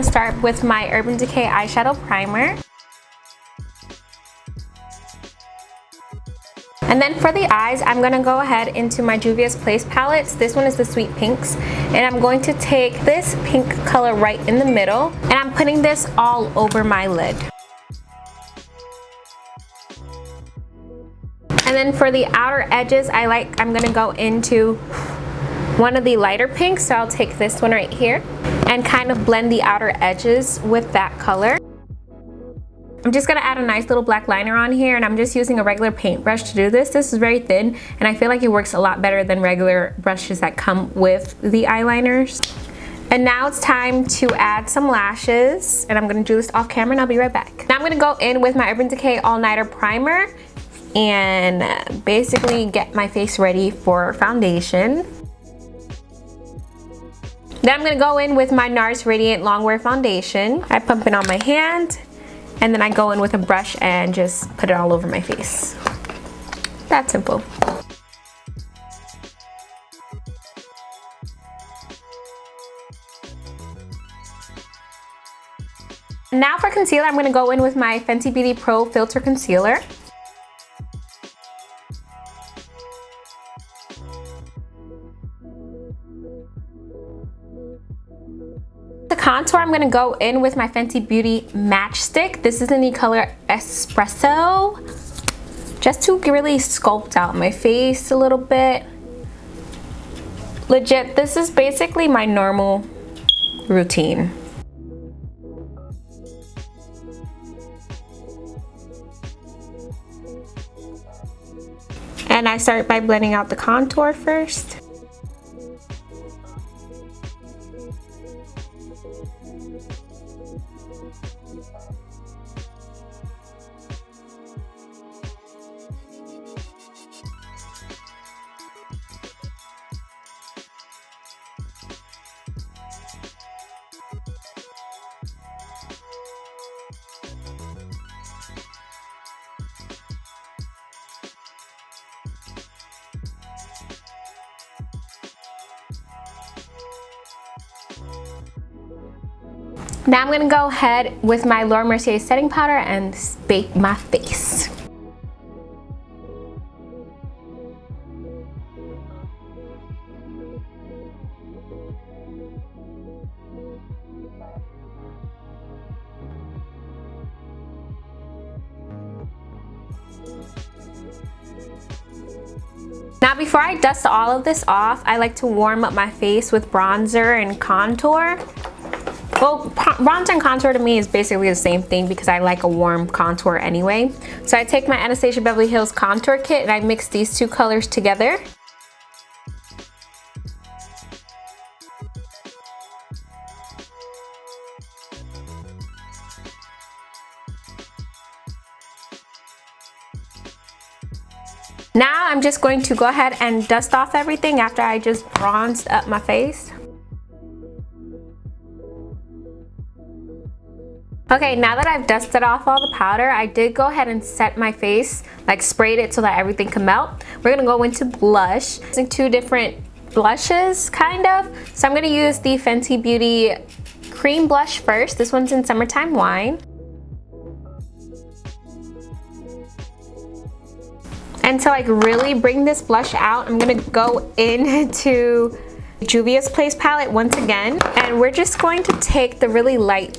gonna start with my Urban Decay eyeshadow primer. And then for the eyes, I'm gonna go ahead into my Juvia's Place palettes. This one is the Sweet Pinks. And I'm going to take this pink color right in the middle, and I'm putting this all over my lid. And then for the outer edges, I'm gonna go into one of the lighter pinks. So I'll take this one right here and kind of blend the outer edges with that color. I'm just gonna add a nice little black liner on here, and I'm just using a regular paintbrush to do this. This is very thin, and I feel like it works a lot better than regular brushes that come with the eyeliners. And now it's time to add some lashes, and I'm gonna do this off camera and I'll be right back. Now I'm gonna go in with my Urban Decay All Nighter Primer and basically get my face ready for foundation. Then I'm gonna go in with my NARS Radiant Longwear Foundation. I pump it on my hand, and then I go in with a brush and just put it all over my face. That's simple. Now for concealer, I'm gonna go in with my Fenty Beauty Pro Filter Concealer. The contour, I'm gonna go in with my Fenty Beauty Matchstick. This is in the color Espresso, just to really sculpt out my face a little bit. Legit, this is basically my normal routine. And I start by blending out the contour first. Now I'm going to go ahead with my Laura Mercier setting powder and bake my face. Now before I dust all of this off, I like to warm up my face with bronzer and contour. Well, bronzer and contour to me is basically the same thing because I like a warm contour anyway. So I take my Anastasia Beverly Hills contour kit and I mix these two colors together. Now I'm just going to go ahead and dust off everything after I just bronzed up my face. Okay, now that I've dusted off all the powder, I did go ahead and set my face, like sprayed it so that everything can melt. We're gonna go into blush. Using two different blushes, kind of. So I'm gonna use the Fenty Beauty Cream Blush first. This one's in Summertime Wine. And to like really bring this blush out, I'm gonna go into Juvia's Place palette once again. And we're just going to take the really light,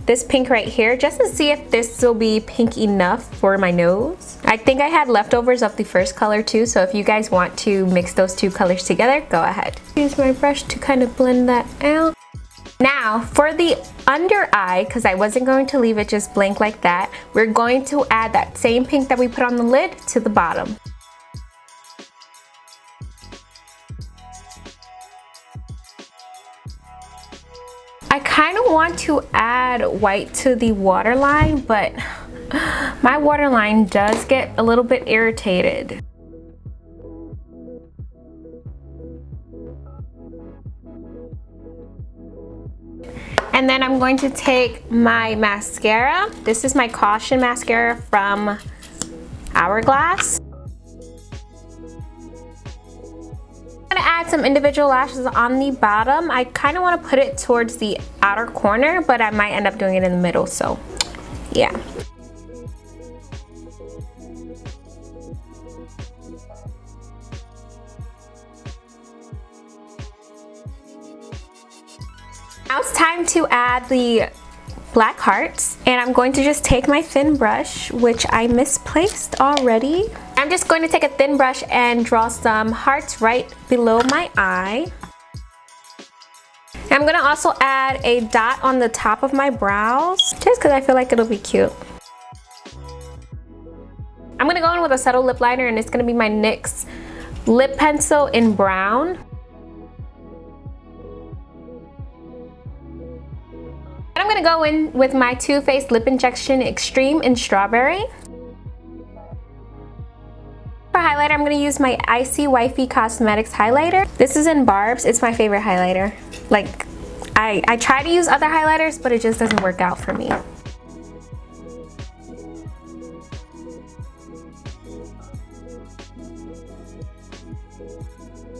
this pink right here, just to see if this will be pink enough for my nose. I think I had leftovers of the first color too, so if you guys want to mix those two colors together, go ahead. Use my brush to kind of blend that out. Now for the under eye, because I wasn't going to leave it just blank like that, we're going to add that same pink that we put on the lid to the bottom. I kind of want to add white to the waterline, but my waterline does get a little bit irritated. And then I'm going to take my mascara. This is my Caution mascara from Hourglass. I'm gonna add some individual lashes on the bottom. I kind of want to put it towards the outer corner, but I might end up doing it in the middle, so yeah. Now it's time to add the black hearts, and I'm going to just take my thin brush, which I misplaced already. I'm just going to take a thin brush and draw some hearts right below my eye. I'm gonna also add a dot on the top of my brows, just because I feel like it'll be cute. I'm gonna go in with a subtle lip liner, and it's gonna be my NYX lip pencil in brown. And I'm gonna go in with my Too Faced Lip Injection Extreme in Strawberry. For highlighter, I'm gonna use my Icy Wifey Cosmetics highlighter. This is in Barb's. It's my favorite highlighter. Like, I try to use other highlighters, but it just doesn't work out for me.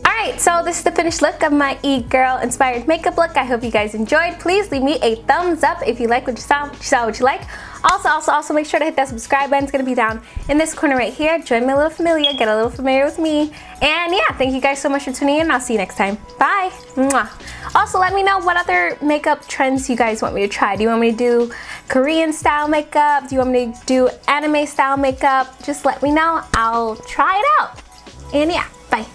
Alright, so this is the finished look of my e-girl inspired makeup look. I hope you guys enjoyed. Please leave me a thumbs up if you like what you saw what you like. Also make sure to hit that subscribe button. It's going to be down in this corner right here. Join me a little familiar, get a little familiar with me. And yeah, thank you guys so much for tuning in. I'll see you next time. Bye. Mwah. Also, let me know what other makeup trends you guys want me to try. Do you want me to do Korean style makeup? Do you want me to do anime style makeup? Just let me know. I'll try it out. And yeah, bye.